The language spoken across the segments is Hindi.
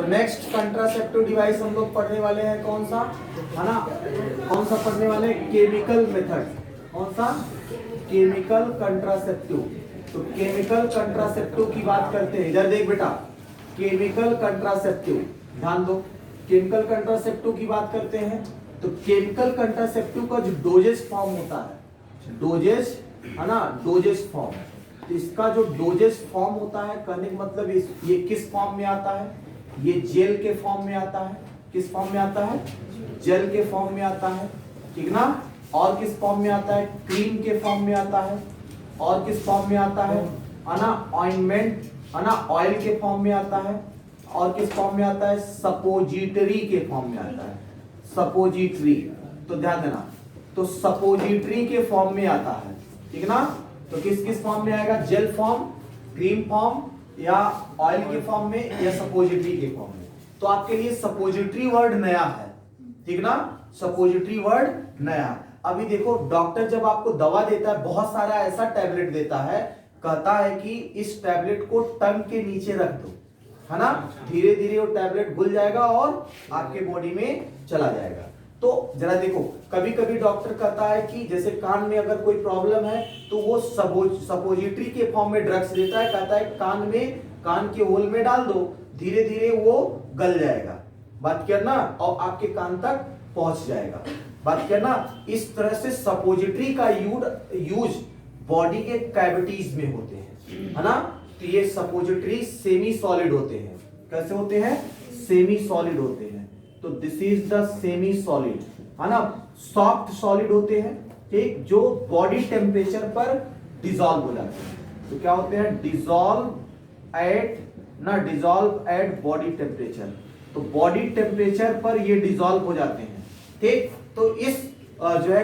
तो नेक्स्ट कंट्रासेप्टिव डिवाइस हम लोग पढ़ने वाले हैं कौन सा, है ना, कौन सा पढ़ने वाले, केमिकल मेथड। कौन सा, केमिकल कंट्रासेप्टिव। तो केमिकल कंट्रासेप्टिव की बात करते हैं, इधर देख बेटा, केमिकल कंट्रासेप्टिव, ध्यान दो, केमिकल कंट्रासेप्टिव की बात करते हैं। तो केमिकल कंट्रासेप्टिव का जो डोजेज फॉर्म होता है, डोजेज, है ना, डोजेज फॉर्म, तो इसका जो डोजेज फॉर्म होता है, कहने का मतलब ये किस फॉर्म में आता है, ये जेल के फॉर्म में आता है। किस फॉर्म में आता है, जेल के फॉर्म में आता है, ठीक ना। और किस फॉर्म में आता है, क्रीम के फॉर्म में आता है। और किस फॉर्म में आता है ना, ऑइंटमेंट, है ना, ऑयल के फॉर्म में आता है। और किस फॉर्म में आता है, सपोजिटरी के फॉर्म में आता है, सपोजिटरी। तो ध्यान देना, तो सपोजिटरी के फॉर्म में आता है, ठीक ना। तो किस किस फॉर्म में आएगा, जेल फॉर्म, क्रीम फॉर्म, या ऑयल के फॉर्म में, या सपोजिटरी के फॉर्म में। तो आपके लिए सपोजिटरी वर्ड नया है, ठीक ना, सपोजिटरी वर्ड नया। अभी देखो, डॉक्टर जब आपको दवा देता है, बहुत सारा ऐसा टैबलेट देता है, कहता है कि इस टैबलेट को टंग के नीचे रख दो, है ना, धीरे धीरे वो टैबलेट घुल जाएगा और आपके बॉडी में चला जाएगा। तो जरा देखो, कभी कभी डॉक्टर कहता है कि जैसे कान में अगर कोई प्रॉब्लम है, तो वो सपोजिटरी के फॉर्म में ड्रग्स देता है, कहता है कान में, कान के होल में डाल दो, धीरे धीरे वो गल जाएगा, बात करना, और आपके कान तक पहुंच जाएगा, बात करना। इस तरह से सपोजिटरी का यूज बॉडी के कैविटीज में होते हैं, है ना। तो ये सपोजिटरी सेमी सॉलिड होते हैं। कैसे होते हैं, सेमी सॉलिड होते हैं। तो this is the semi solid, है ना, सॉफ्ट सॉलिड होते हैं, ठीक, जो बॉडी टेम्परेचर पर डिसॉल्व हो जाते हैं। तो क्या होते हैं, डिसॉल्व एट बॉडी टेम्परेचर। तो बॉडी टेम्परेचर पर ये डिसॉल्व हो जाते हैं, ठीक। तो इस जो है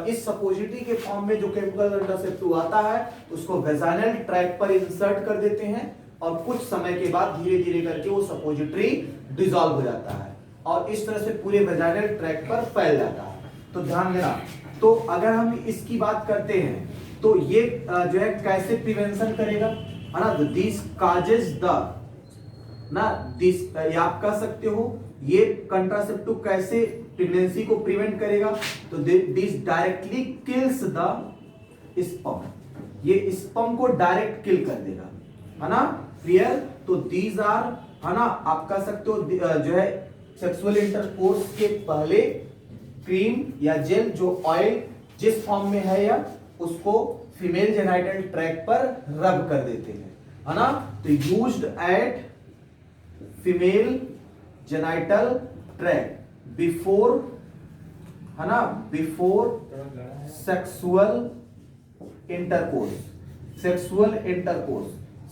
इस सपोजिटरी के फॉर्म में जो केमिकल कंट्रासेप्टिव आता है, उसको वेजाइनल ट्रैक्ट पर इंसर्ट कर देते हैं, और कुछ समय के बाद धीरे धीरे करके वो सपोजिटरी डिसॉल्व हो जाता है, और इस तरह से पूरे वेजाइनल ट्रैक्ट पर फैल जाता है। तो ध्यान देना, तो अगर हम इसकी बात करते हैं, तो ये जो है कैसे प्रिवेंशन करेगा, है ना, दिस काजेज द, ना, दिस, या आप कह सकते हो ये कंट्रासेप्टिव कैसे प्रेगनेंसी को प्रिवेंट करेगा। तो this directly kills the sperm, ये स्पर्म को डायरेक्ट किल कर देगा, है ना, क्लियर। तो दीज आर, है ना, आप कह सकते हो जो है सेक्सुअल इंटरकोर्स के पहले क्रीम या जेल, जो ऑयल जिस फॉर्म में है, या उसको फीमेल जेनाइटल ट्रैक्ट पर रब कर देते हैं, है ना। तो used eight female genital tract before, है ना, before sexual intercourse, sexual intercourse,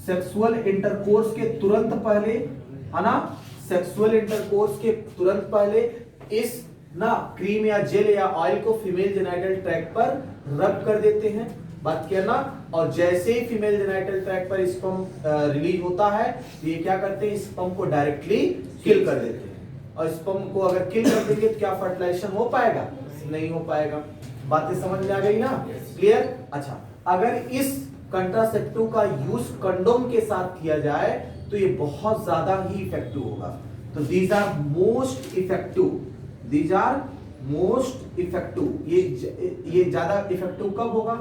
sexual intercourse के तुरंत पहले, है ना, सेक्सुअल इंटरकोर्स के तुरंत पहले इस ना क्रीम या जेल या ऑयल को फीमेल जेनाइटल ट्रैक्ट पर रब कर देते हैं, बात किया ना। और जैसे ही फीमेल जेनाइटल ट्रैक्ट पर स्पर्म रिलीज होता है, तो ये क्या करते हैं, स्पर्म को डायरेक्टली किल कर देते हैं। और स्पर्म को अगर किल कर देंगे तो क्या फर्टिलाइजेशन हो पाएगा, नहीं हो पाएगा। बातें समझ में आ गई ना, क्लियर। अच्छा, अगर इस कंट्रासेप्टिव का यूज कंडोम के साथ किया जाए, तो ये बहुत ज्यादा ही इफेक्टिव होगा। तो these are most effective, these are most effective. ये ज्यादा इफेक्टिव कब होगा,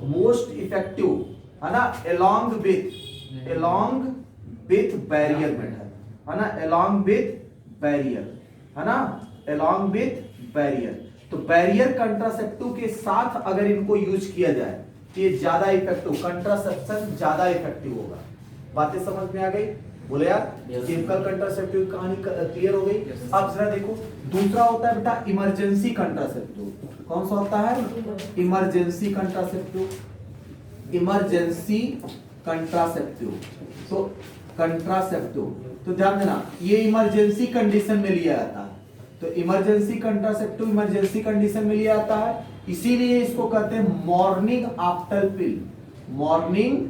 मोस्ट इफेक्टिव, है ना, along with बैरियर मेथड, है ना, along with बैरियर, है ना, along with बैरियर। तो बैरियर कंट्रासेप्टिव के साथ अगर इनको यूज किया जाए, तो ये ज्यादा इफेक्टिव, कंट्रासेप्शन ज्यादा इफेक्टिव होगा। बातें समझ में आ गई, बोले यार। केमिकल कंट्रासेप्टिव कहानी क्लियर हो गई। अब जरा देखो, दूसरा होता है बेटा इमरजेंसी कंट्रासेप्टिव। कौन सा होता है, इमरजेंसी कंट्रासेप्टिव, इमरजेंसी कंट्रासेप्टिव। तो कंट्रासेप्टिव, तो ध्यान देना, ये इमरजेंसी कंडीशन में लिया जाता है। तो इमरजेंसी कंट्रासेप्टिव इमरजेंसी कंडीशन में लिया जाता है, इसीलिए इसको कहते हैं मॉर्निंग आफ्टर पिल, मॉर्निंग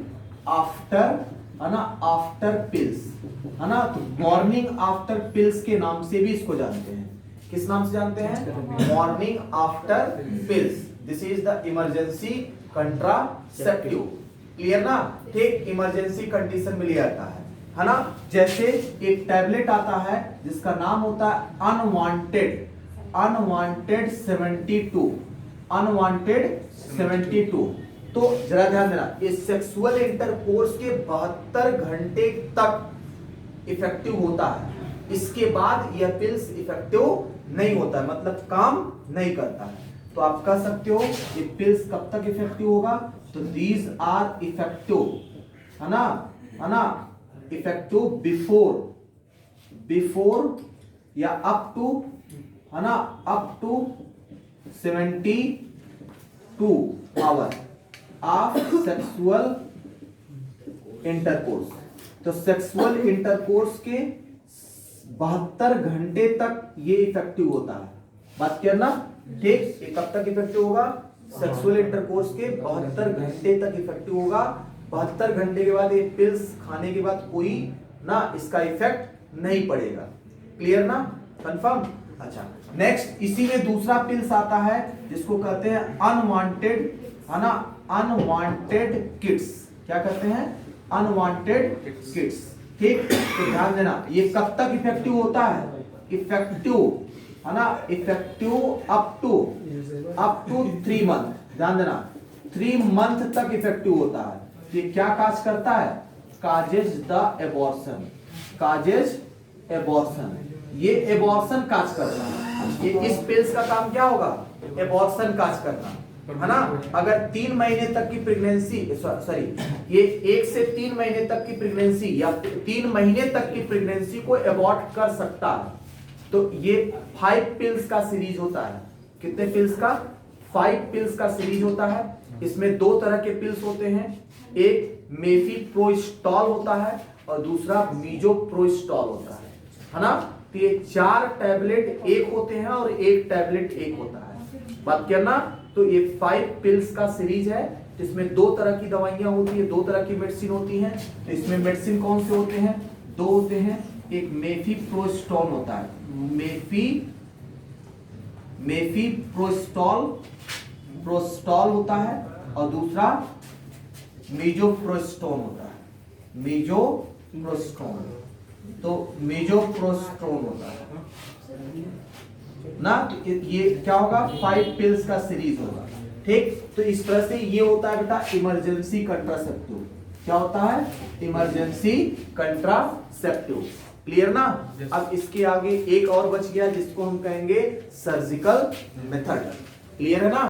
आफ्टर, है ना, आफ्टर पिल्स, है ना। तो मॉर्निंग आफ्टर पिल्स के नाम से भी इसको जानते हैं। किस नाम से जानते हैं, morning after pills. This is the emergency contraceptive, clear ना, ठीक, इमरजेंसी कंडीशन में लिया जाता है। है ना। जैसे एक टैबलेट आता है जिसका नाम होता है अनवांटेड 72। तो जरा ध्यान देना, इस सेक्सुअल इंटरकोर्स के 72 घंटे तक इफेक्टिव होता है, इसके बाद यह पिल्स इफेक्टिव नहीं होता है, मतलब काम नहीं करता है। तो आप कह सकते हो ये पिल्स कब तक इफेक्टिव होगा, तो दीज आर इफेक्टिव, है ना, इफेक्टिव बिफोर या अप टू, है ना, up to 72 hour of sexual intercourse. तो सेक्सुअल इंटरकोर्स के 72 घंटे तक ये इफेक्टिव होता है। बात करना ठीक, ये कब तक इफेक्टिव होगा, सेक्सुअल इंटरकोर्स के 72 घंटे तक इफेक्टिव होगा। 72 घंटे के बाद ये पिल्स खाने के बाद कोई ना इसका इफेक्ट नहीं पड़ेगा। क्लियर ना, कंफर्म। अच्छा, नेक्स्ट इसी में दूसरा पिल्स आता है जिसको कहते हैं अनवांटेड, है ना, अनवांटेड किड्स। क्या कहते हैं, अनवांटेड किड्स। ठीक, तो ध्यान देना ये कब तक इफेक्टिव होता है, इफेक्टिव, है ना, इफेक्टिव अप टू 3 मंथ। ध्यान देना 3 मंथ तक इफेक्टिव होता है। ये क्या काज करता है, causes the abortion, causes abortion, ये एबॉर्शन काज करता है। ये इस पिल्स का काम क्या होगा, एबॉर्शन काज करना, है ना। अगर 3 महीने तक की प्रेगनेंसी, सॉरी, ये 1 से 3 महीने तक की प्रेगनेंसी या 3 महीने तक की प्रेगनेंसी को एबॉर्ट कर सकता है, तो ये 5 पिल्स का सीरीज होता है। कितने पिल्स का, 5 पिल्स का सीरीज होता है। इसमें 2 तरह के पिल्स होते हैं, एक मेफिप्रोस्टॉल होता है और दूसरा मीजोप्रोस्टॉल होता है ना। तो ये 4 टैबलेट एक होते हैं और एक टैबलेट एक होता है। बात करना, तो ये 5 पिल्स का सीरीज है। इसमें 2 तरह की दवाइयां होती है, 2 तरह की मेडिसिन होती हैं। तो इसमें मेडिसिन कौन से होते हैं, 2 होते हैं। एक मेफिप्रोस्टॉल होता है, मेफिप्रोस्टॉल होता है, और दूसरा मीजोप्रोस्टोन होता है, मीजोप्रोस्टोन। तो मीजोप्रोस्टोन होता है ना। ये क्या होगा, 5 पिल्स का सीरीज होगा। ठीक, तो इस तरह से ये होता है बेटा इमरजेंसी कंट्रासेप्टिव। क्या होता है, इमरजेंसी कंट्रासेप्टिव। क्लियर ना। अब इसके आगे एक और बच गया जिसको हम कहेंगे सर्जिकल मेथड। क्लियर है ना।